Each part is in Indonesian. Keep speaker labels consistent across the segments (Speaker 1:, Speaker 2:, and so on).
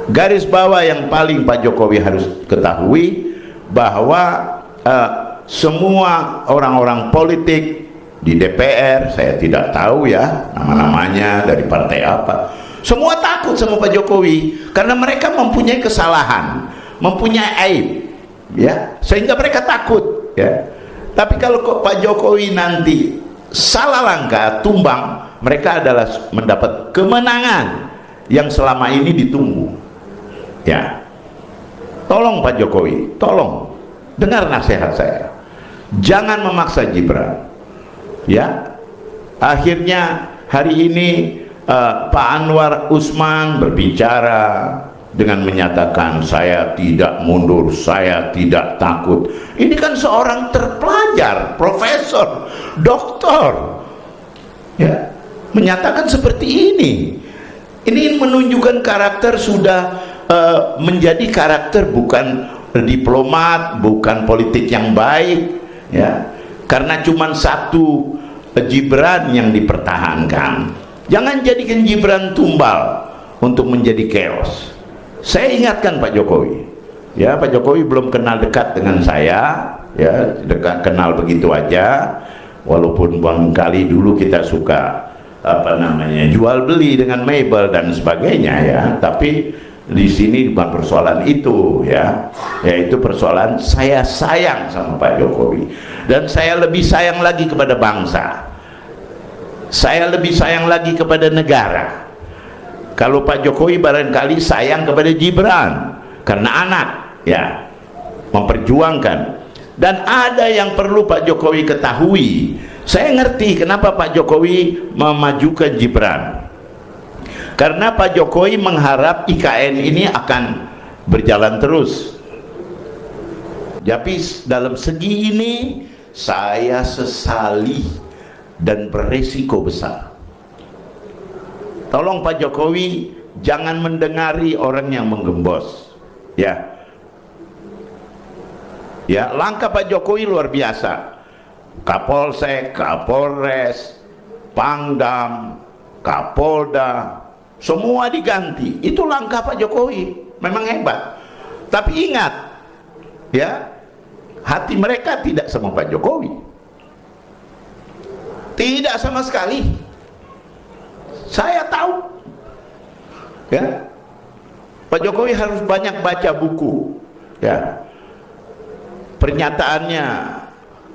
Speaker 1: Garis bawah yang paling Pak Jokowi harus ketahui bahwa semua orang-orang politik di DPR, saya tidak tahu ya nama-namanya dari partai apa, semua takut sama Pak Jokowi karena mereka mempunyai kesalahan, mempunyai aib, ya, sehingga mereka takut, ya. Tapi kalau Pak Jokowi nanti salah langkah, tumbang, mereka adalah mendapat kemenangan yang selama ini ditunggu, ya. Tolong Pak Jokowi, tolong dengar nasihat saya, jangan memaksa Gibran, ya. Akhirnya hari ini Pak Anwar Usman berbicara dengan menyatakan saya tidak mundur, saya tidak takut. Ini kan seorang terpelajar, profesor, doktor, ya, menyatakan seperti ini. Ini menunjukkan karakter sudah menjadi karakter bukan diplomat, bukan politik yang baik, ya. Karena cuma satu Gibran yang dipertahankan. Jangan jadikan Gibran tumbal untuk menjadi chaos. Saya ingatkan Pak Jokowi, ya, Pak Jokowi belum kenal dekat dengan saya, ya, dekat kenal begitu aja, walaupun barangkali dulu kita suka jual beli dengan mebel dan sebagainya, ya. Tapi di sini bukan persoalan itu, ya, yaitu persoalan saya sayang sama Pak Jokowi dan saya lebih sayang lagi kepada bangsa, saya lebih sayang lagi kepada negara. Kalau Pak Jokowi barangkali sayang kepada Gibran karena anak, ya, memperjuangkan. Dan ada yang perlu Pak Jokowi ketahui. Saya ngerti kenapa Pak Jokowi memajukan Gibran, karena Pak Jokowi mengharap IKN ini akan berjalan terus. Tapi dalam segi ini saya sesali dan beresiko besar. Tolong Pak Jokowi jangan mendengari orang yang menggembos, ya. Ya, langkah Pak Jokowi luar biasa. Kapolsek, Kapolres, Pangdam, Kapolda, semua diganti. Itu langkah Pak Jokowi, memang hebat. Tapi ingat, ya, hati mereka tidak sama Pak Jokowi, tidak sama sekali. Saya tahu, ya, Pak Jokowi harus banyak baca buku, ya. Pernyataannya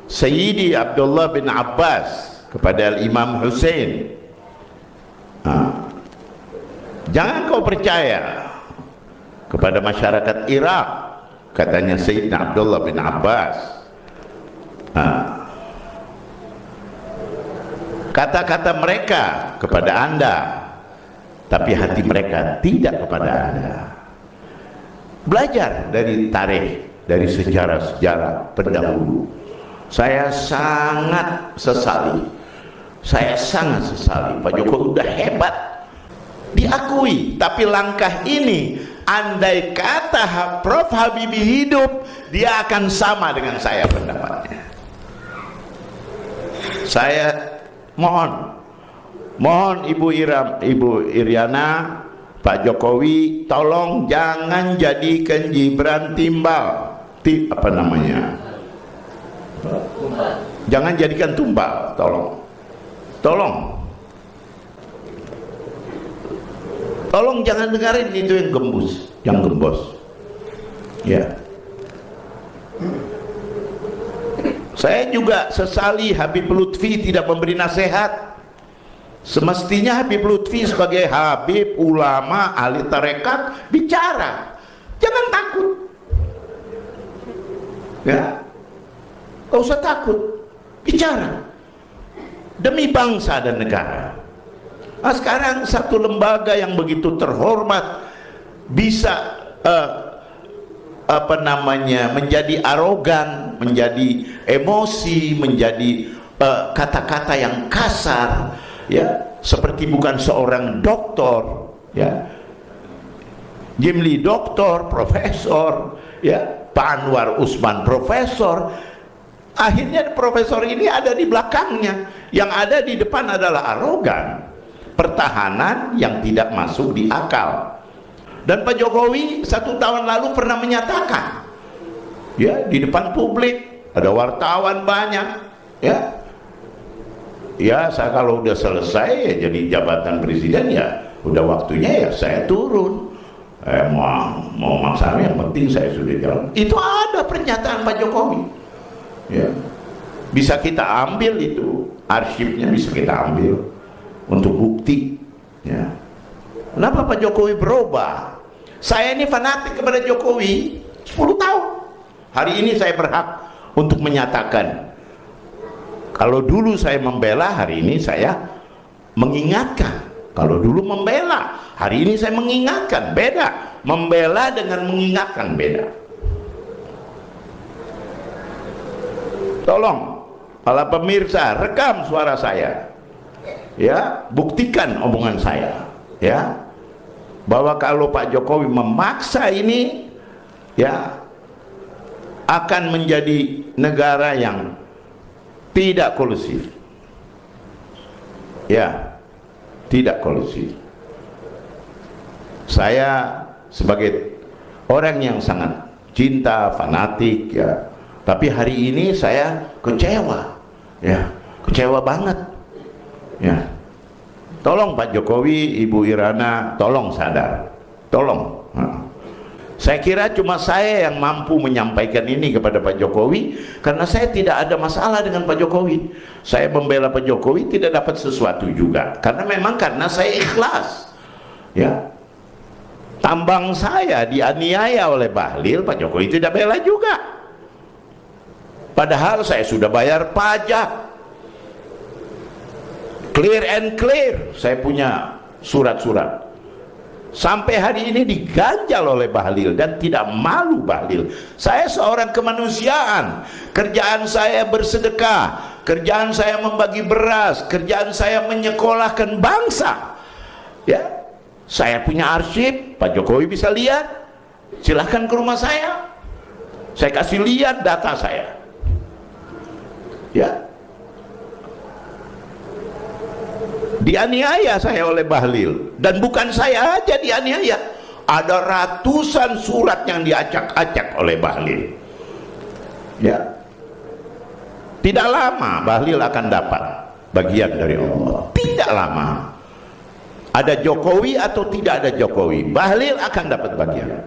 Speaker 1: Sayyidi Abdullah bin Abbas kepada Imam Hussein, jangan kau percaya kepada masyarakat Irak, katanya Sayyidina Abdullah bin Abbas. Kata-kata mereka kepada Anda, tapi hati mereka tidak kepada Anda. Belajar dari tarikh, dari sejarah-sejarah pendahulu. Saya sangat sesali, Pak Jokowi udah hebat, diakui. Tapi langkah ini, andai kata Prof Habibie hidup, dia akan sama dengan saya pendapatnya. Saya mohon Ibu Iriana, Pak Jokowi, tolong jangan jadikan Gibran timbal, jangan jadikan tumbal, tolong jangan dengarin itu yang gembos, ya. Saya juga sesali Habib Lutfi tidak memberi nasihat. Semestinya Habib Lutfi sebagai Habib, ulama, ahli tarekat bicara, jangan takut, ya, gak usah takut, bicara demi bangsa dan negara. Nah, sekarang satu lembaga yang begitu terhormat bisa menjadi arogan, menjadi emosi, menjadi kata-kata yang kasar, ya, seperti bukan seorang doktor, ya. Jimli doktor, profesor, ya, Pak Anwar Usman profesor. Akhirnya profesor ini ada di belakangnya, yang ada di depan adalah arogan, pertahanan yang tidak masuk di akal. Dan Pak Jokowi 1 tahun lalu pernah menyatakan, ya, di depan publik, ada wartawan banyak, ya, saya kalau udah selesai ya jadi jabatan presiden, ya udah waktunya ya saya turun. Mau maksanya yang penting saya sudah jalan. Itu ada pernyataan Pak Jokowi, ya. Bisa kita ambil itu, arsipnya bisa kita ambil untuk bukti, ya. Kenapa Pak Jokowi berubah? Saya ini fanatik kepada Jokowi 10 tahun. Hari ini saya berhak untuk menyatakan, kalau dulu saya membela, hari ini saya mengingatkan. Kalau dulu membela, hari ini saya mengingatkan. Beda, membela dengan mengingatkan beda. Tolong para pemirsa, rekam suara saya, ya, buktikan omongan saya, ya, bahwa kalau Pak Jokowi memaksa ini, ya, akan menjadi negara yang tidak kondusif, ya, tidak kondusif. Saya sebagai orang yang sangat cinta, fanatik, ya, tapi hari ini saya kecewa, ya, kecewa banget, ya. Tolong Pak Jokowi, Ibu Irana, tolong sadar, tolong. Saya kira cuma saya yang mampu menyampaikan ini kepada Pak Jokowi, karena saya tidak ada masalah dengan Pak Jokowi. Saya membela Pak Jokowi tidak dapat sesuatu juga, karena memang karena saya ikhlas, ya. Tambang saya dianiaya oleh Bahlil, Pak Jokowi tidak bela juga, padahal saya sudah bayar pajak, clear and clear. Saya punya surat-surat. Sampai hari ini diganjal oleh Bahlil dan tidak malu Bahlil. Saya seorang kemanusiaan, kerjaan saya bersedekah, kerjaan saya membagi beras, kerjaan saya menyekolahkan bangsa, ya. Saya punya arsip, Pak Jokowi bisa lihat, silahkan ke rumah saya kasih lihat data saya, ya. Dianiaya saya oleh Bahlil, dan bukan saya aja dianiaya, ada ratusan surat yang diacak-acak oleh Bahlil, ya. Tidak lama Bahlil akan dapat bagian dari Allah, tidak lama. Ada Jokowi atau tidak ada Jokowi, Bahlil akan dapat bagian,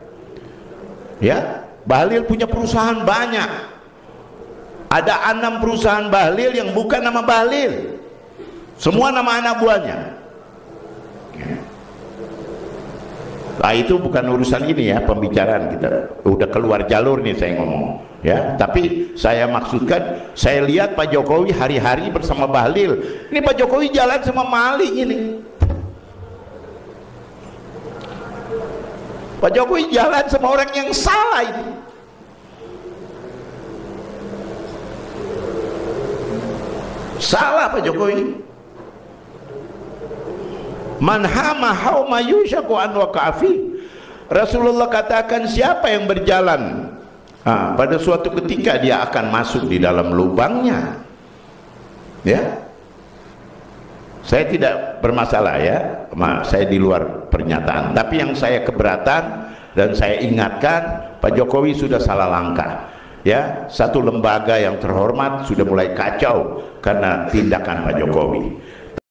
Speaker 1: ya. Bahlil punya perusahaan banyak, ada 6 perusahaan Bahlil yang bukan nama Bahlil, semua nama anak buahnya. Nah, itu bukan urusan ini, ya, pembicaraan kita udah keluar jalur nih saya ngomong, ya. Tapi saya maksudkan, saya lihat Pak Jokowi hari-hari bersama Bahlil. Ini Pak Jokowi jalan sama maling ini. Pak Jokowi jalan sama orang yang salah ini. Salah Pak Jokowi. Man hama hauma yushaku an waqafi. Rasulullah katakan, siapa yang berjalan pada suatu ketika dia akan masuk di dalam lubangnya, ya. Saya tidak bermasalah, ya, saya di luar pernyataan, tapi yang saya keberatan dan saya ingatkan, Pak Jokowi sudah salah langkah, ya. Satu lembaga yang terhormat sudah mulai kacau karena tindakan Pak Jokowi.